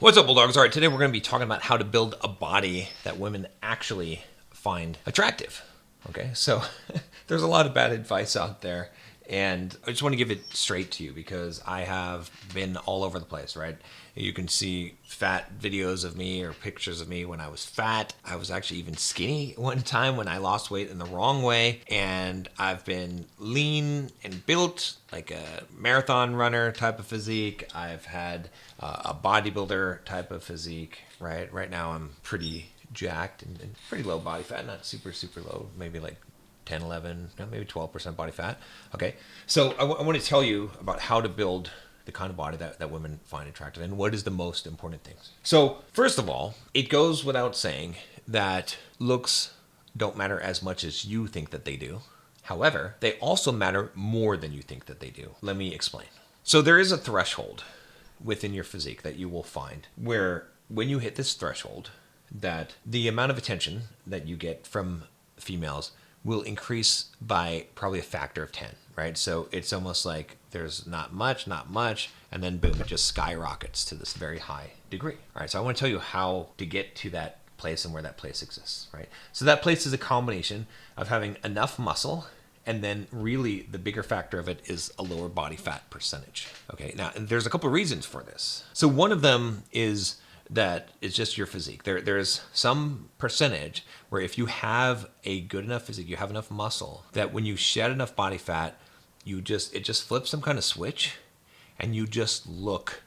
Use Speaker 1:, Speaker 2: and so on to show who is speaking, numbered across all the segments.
Speaker 1: What's up, Bulldogs? All right, today we're going to be talking about how to build a body that women actually find attractive. Okay, so there's a lot of bad advice out there, and I just want to give it straight to you because I have been all over the place, right? You can see fat videos of me or pictures of me when I was fat. I was actually even skinny one time when I lost weight in the wrong way, and I've been lean and built like a marathon runner type of physique. I've had a bodybuilder type of physique, right? Right now I'm pretty jacked and pretty low body fat, not super low, maybe like 10, 11, maybe 12% body fat. Okay, so I want to tell you about how to build the kind of body that women find attractive and what is the most important things. So first of all, it goes without saying that looks don't matter as much as you think that they do. However, they also matter more than you think that they do. Let me explain. So there is a threshold within your physique that you will find where when you hit this threshold, that the amount of attention that you get from females will increase by probably a factor of 10, right? So it's almost like there's not much, and then boom, it just skyrockets to this very high degree. All right, so I want to tell you how to get to that place and where that place exists, right? So that place is a combination of having enough muscle, and then really the bigger factor of it is a lower body fat percentage. Okay, now there's a couple of reasons for this. So one of them is that it's just your physique. There's some percentage where if you have a good enough physique, you have enough muscle, that when you shed enough body fat, it just flips some kind of switch and you just look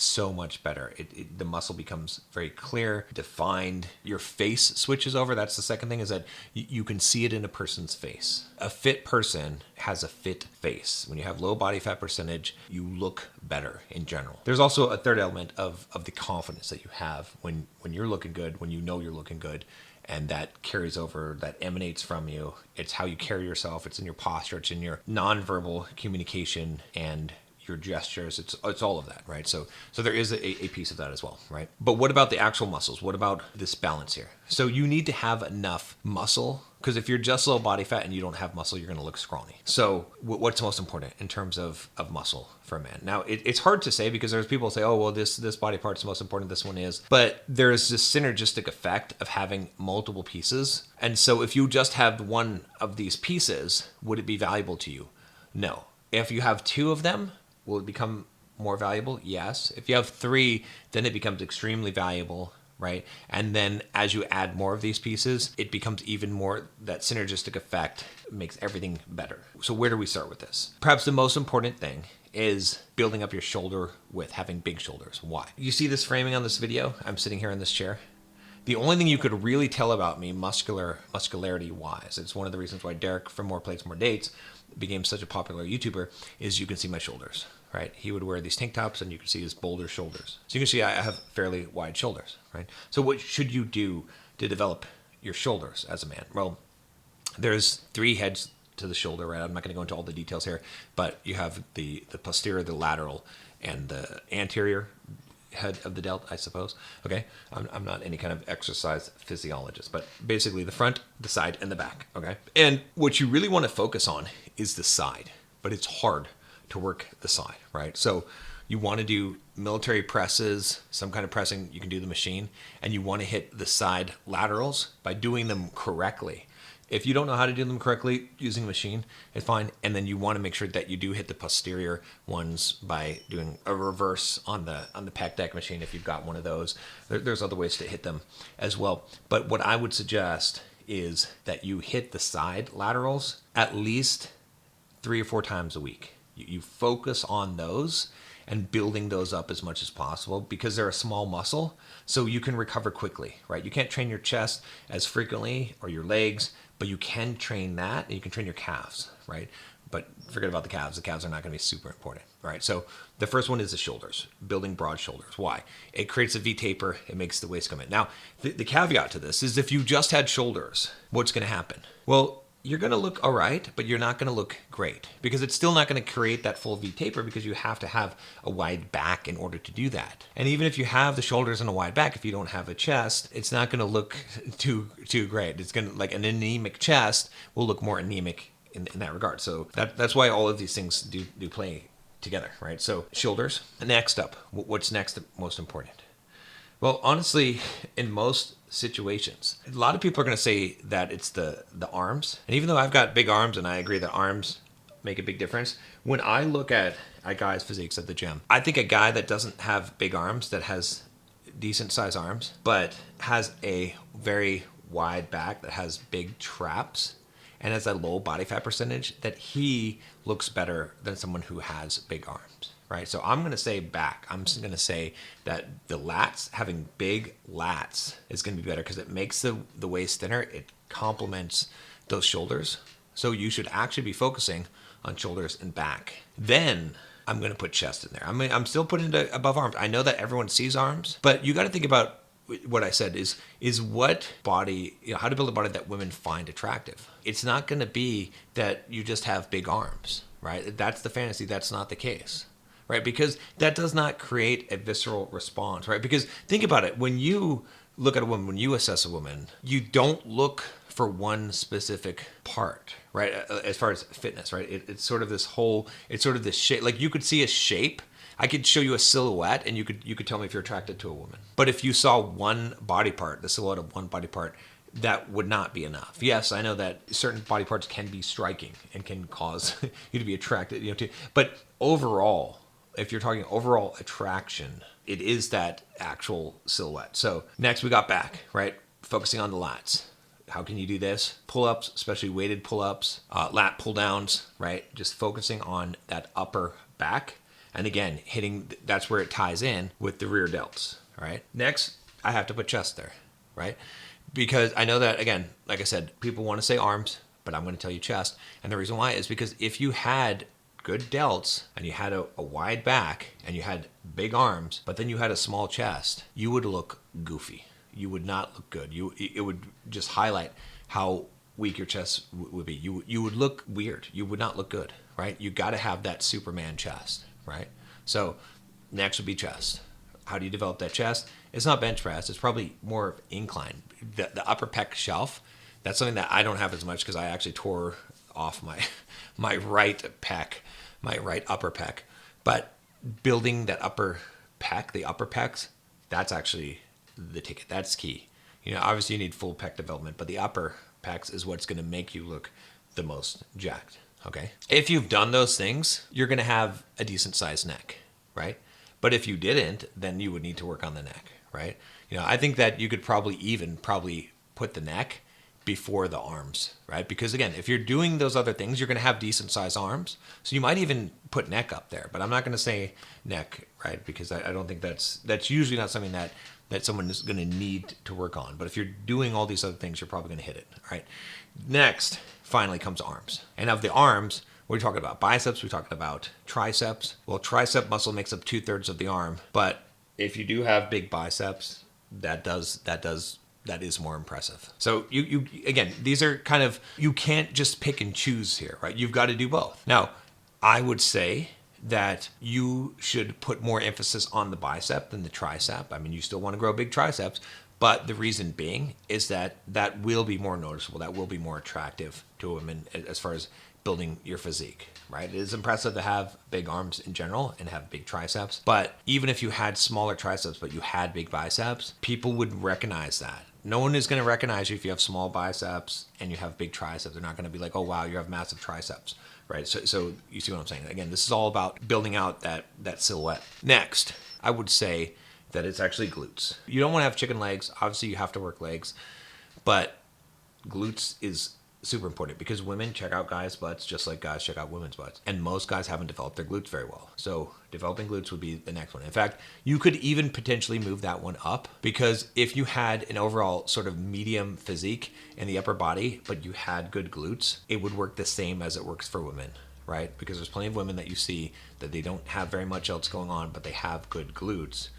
Speaker 1: so much better. The muscle becomes very clear, defined. Your face switches over. That's the second thing, is that you can see it in a person's face. A fit person has a fit face. When you have low body fat percentage, you look better in general. There's also a third element of the confidence that you have when you're looking good, when you know you're looking good, and that carries over, that emanates from you. It's how you carry yourself. It's in your posture. It's in your nonverbal communication and your gestures. It's all of that, right? So there is a piece of that as well, right? But what about the actual muscles? What about this balance here? So you need to have enough muscle, because if you're just low body fat and you don't have muscle, you're going to look scrawny. So what's most important in terms of muscle for a man? Now it's hard to say, because there's people who say, oh, well, this body part's the most important, this one is, but there's this synergistic effect of having multiple pieces. And so if you just have one of these pieces, would it be valuable to you? No. If you have two of them, will it become more valuable? Yes. If you have three, then it becomes extremely valuable, right? And then as you add more of these pieces, it becomes even more, that synergistic effect makes everything better. So where do we start with this? Perhaps the most important thing is building up your shoulder width, having big shoulders. Why? You see this framing on this video? I'm sitting here in this chair. The only thing you could really tell about me muscularity wise, it's one of the reasons why Derek from More Plates, More Dates became such a popular YouTuber, is you can see my shoulders, right? He would wear these tank tops and you can see his boulder shoulders. So you can see I have fairly wide shoulders, right? So what should you do to develop your shoulders as a man? Well, there's three heads to the shoulder, right? I'm not going to go into all the details here, but you have the posterior, the lateral, and the anterior head of the delt, I suppose. Okay, I'm not any kind of exercise physiologist, but basically the front, the side, and the back. Okay, and what you really want to focus on is the side, but it's hard to work the side, right? So you want to do military presses, some kind of pressing. You can do the machine, and you want to hit the side laterals by doing them correctly. If you don't know how to do them correctly using a machine, it's fine. And then you want to make sure that you do hit the posterior ones by doing a reverse on the pec deck machine if you've got one of those. There's other ways to hit them as well. But what I would suggest is that you hit the side laterals at least 3 or 4 times a week. You focus on those and building those up as much as possible, because they're a small muscle, so you can recover quickly, right? You can't train your chest as frequently or your legs, but you can train that, and you can train your calves, right? But forget about the calves. The calves are not going to be super important, right? So the first one is the shoulders, building broad shoulders. Why? It creates a V taper. It makes the waist come in. Now, the caveat to this is if you just had shoulders, what's going to happen? Well, you're going to look all right, but you're not going to look great, because it's still not going to create that full V taper, because you have to have a wide back in order to do that. And even if you have the shoulders and a wide back, if you don't have a chest, it's not going to look too great. It's going to, like, an anemic chest will look more anemic in that regard. So that's why all of these things do play together, right? So shoulders. Next up, what's next most important? Well, honestly, in most situations, a lot of people are going to say that it's the arms. And even though I've got big arms and I agree that arms make a big difference, when I look at guys' physiques at the gym, I think a guy that doesn't have big arms, that has decent size arms, but has a very wide back, that has big traps, and has a low body fat percentage, that he looks better than someone who has big arms, right? So I'm going to say back. I'm going to say that the lats, having big lats, is going to be better because it makes the waist thinner. It complements those shoulders. So you should actually be focusing on shoulders and back. Then I'm going to put chest in there. I'm still putting it above arms. I know that everyone sees arms, but you got to think about what I said is what body, how to build a body that women find attractive. It's not going to be that you just have big arms, right? That's the fantasy. That's not the case, right? Because that does not create a visceral response, right? Because think about it. When you look at a woman, when you assess a woman, you don't look for one specific part, right? As far as fitness, right? It's sort of this shape. Like you could see a shape. I could show you a silhouette and you could tell me if you're attracted to a woman. But if you saw one body part, the silhouette of one body part, that would not be enough. Yes, I know that certain body parts can be striking and can cause you to be attracted, but overall, if you're talking overall attraction, it is that actual silhouette. So next we got back, right? Focusing on the lats. How can you do this? Pull-ups, especially weighted pull-ups, lat pull-downs, right? Just focusing on that upper back. And again, that's where it ties in with the rear delts, all right? Next, I have to put chest there, right? Because I know that, again, like I said, people want to say arms, but I'm going to tell you chest. And the reason why is because if you had good delts and you had a wide back and you had big arms, but then you had a small chest, you would look goofy. You would not look good. It would just highlight how weak your chest would be. You would look weird. You would not look good, right? You got to have that Superman chest, right? So next would be chest. How do you develop that chest? It's not bench press. It's probably more incline. The upper pec shelf, that's something that I don't have as much because I actually tore off my right pec, my right upper pec. But building that upper pec, the upper pecs, that's actually the ticket. That's key. Obviously you need full pec development, but the upper pecs is what's going to make you look the most jacked. Okay. If you've done those things, you're going to have a decent sized neck, right? But if you didn't, then you would need to work on the neck, right? I think that you could probably put the neck before the arms, right? Because again, if you're doing those other things, you're going to have decent sized arms. So you might even put neck up there, but I'm not going to say neck, right? Because I don't think that's usually not something that someone is going to need to work on. But if you're doing all these other things, you're probably going to hit it, all right? Next, finally comes arms. And of the arms, we're talking about biceps, we're talking about triceps. Well, tricep muscle makes up 2/3 of the arm, but if you do have big biceps, that is more impressive. So you again, these are kind of, you can't just pick and choose here, right? You've got to do both. Now, I would say that you should put more emphasis on the bicep than the tricep. I mean, you still want to grow big triceps, but the reason being is that will be more noticeable. That will be more attractive to a woman as far as building your physique, right? It is impressive to have big arms in general and have big triceps, but even if you had smaller triceps but you had big biceps, people would recognize that. No one is going to recognize you if you have small biceps and you have big triceps. They're not going to be like, oh wow, you have massive triceps, right? So you see what I'm saying? Again, this is all about building out that silhouette. Next, I would say that it's actually glutes. You don't want to have chicken legs. Obviously, you have to work legs, but glutes is super important because women check out guys' butts just like guys check out women's butts. And most guys haven't developed their glutes very well. So developing glutes would be the next one. In fact, you could even potentially move that one up because if you had an overall sort of medium physique in the upper body, but you had good glutes, it would work the same as it works for women, right? Because there's plenty of women that you see that they don't have very much else going on, but they have good glutes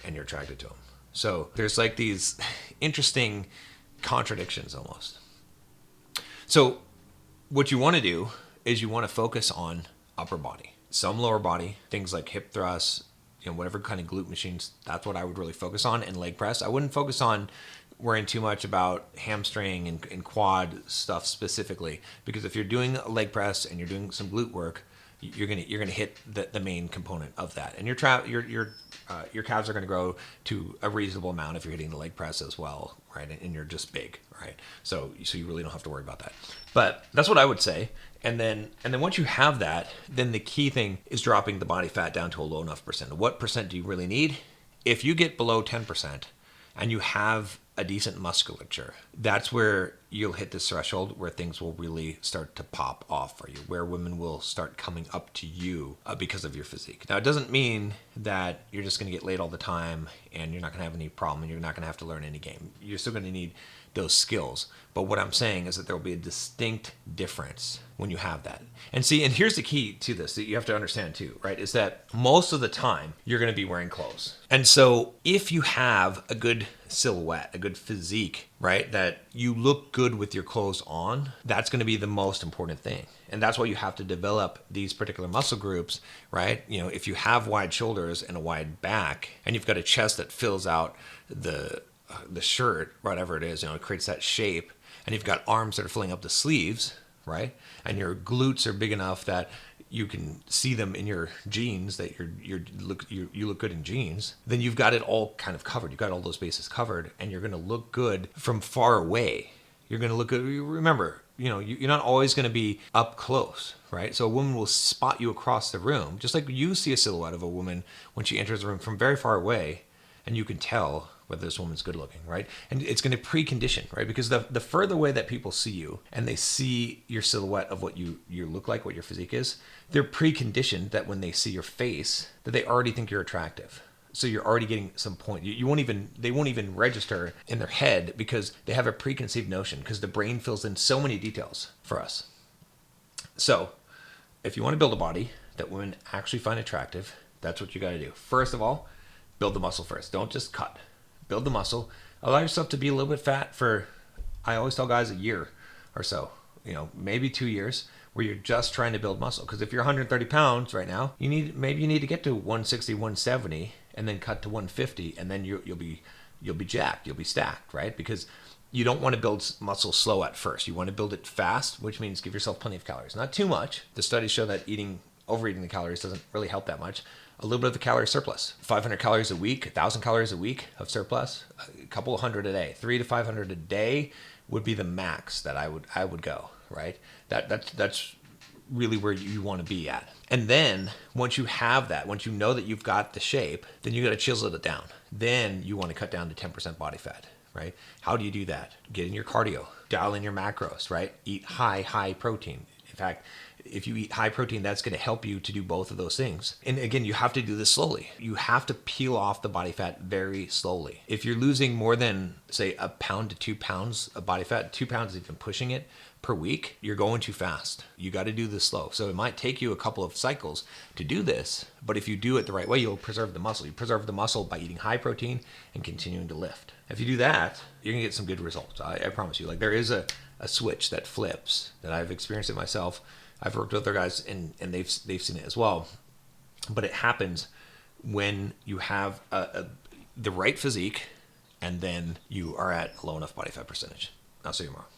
Speaker 1: and you're attracted to them. So there's like these interesting contradictions almost. So what you want to do is you want to focus on upper body, some lower body, things like hip thrusts, whatever kind of glute machines. That's what I would really focus on, and leg press. I wouldn't focus on worrying too much about hamstring and quad stuff specifically, because if you're doing a leg press and you're doing some glute work, you're gonna hit the main component of that, and your calves are gonna grow to a reasonable amount if you're hitting the leg press as well, right? And you're just big, right? So you really don't have to worry about that. But that's what I would say. And then once you have that, then the key thing is dropping the body fat down to a low enough percent. What percent do you really need? If you get below 10% and you have a decent musculature, that's where you'll hit this threshold where things will really start to pop off for you, where women will start coming up to you because of your physique. Now, it doesn't mean that you're just going to get laid all the time and you're not going to have any problem and you're not going to have to learn any game. You're still going to need those skills. But what I'm saying is that there will be a distinct difference when you have that. And see, and here's the key to this that you have to understand too, right? Is that most of the time you're going to be wearing clothes. And so if you have a good silhouette, a good physique, right, that you look good with your clothes on, that's going to be the most important thing. And that's why you have to develop these particular muscle groups, right? You know, if you have wide shoulders and a wide back and you've got a chest that fills out the shirt, whatever it is, you know, it creates that shape, and you've got arms that are filling up the sleeves, right? And your glutes are big enough that you can see them in your jeans, that you look good in jeans, then you've got it all kind of covered. You've got all those bases covered, and you're going to look good from far away. You're going to look good. Remember, you know, you're not always going to be up close, right? So a woman will spot you across the room, just like you see a silhouette of a woman when she enters the room from very far away, and you can tell whether this woman's good looking, right? And it's going to precondition, right? Because the further away that people see you and they see your silhouette of what you look like, what your physique is, they're preconditioned that when they see your face, that they already think you're attractive. So you're already getting some point. They won't even register in their head because they have a preconceived notion, because the brain fills in so many details for us. So if you want to build a body that women actually find attractive, that's what you got to do. First of all, build the muscle first. Don't just cut. Build the muscle. Allow yourself to be a little bit fat for, I always tell guys, a year or so, you know, maybe 2 years, where you're just trying to build muscle. Because if you're 130 pounds right now, maybe you need to get to 160, 170, and then cut to 150, and then you'll be jacked, you'll be stacked, right? Because you don't want to build muscle slow at first. You want to build it fast, which means give yourself plenty of calories. Not too much. The studies show that overeating the calories doesn't really help that much. A little bit of the calorie surplus, 500 calories a week, 1,000 calories a week of surplus, a couple of hundred a day, 300 to 500 a day would be the max that I would go, right? That's really where you want to be at. And then once you have that, once you know that you've got the shape, then you got to chisel it down. Then you want to cut down to 10% body fat, right? How do you do that? Get in your cardio, dial in your macros, right? Eat high protein. In fact, if you eat high protein, that's going to help you to do both of those things. And again, you have to do this slowly. You have to peel off the body fat very slowly. If you're losing more than, say, 1 pound to 2 pounds of body fat, 2 pounds is even pushing it per week, you're going too fast. You got to do this slow. So it might take you a couple of cycles to do this, but if you do it the right way, you'll preserve the muscle. You preserve the muscle by eating high protein and continuing to lift. If you do that, you're going to get some good results. I promise you. Like, there is a switch that flips, that I've experienced it myself. I've worked with other guys and they've seen it as well. But it happens when you have the right physique and then you are at a low enough body fat percentage. I'll see you tomorrow.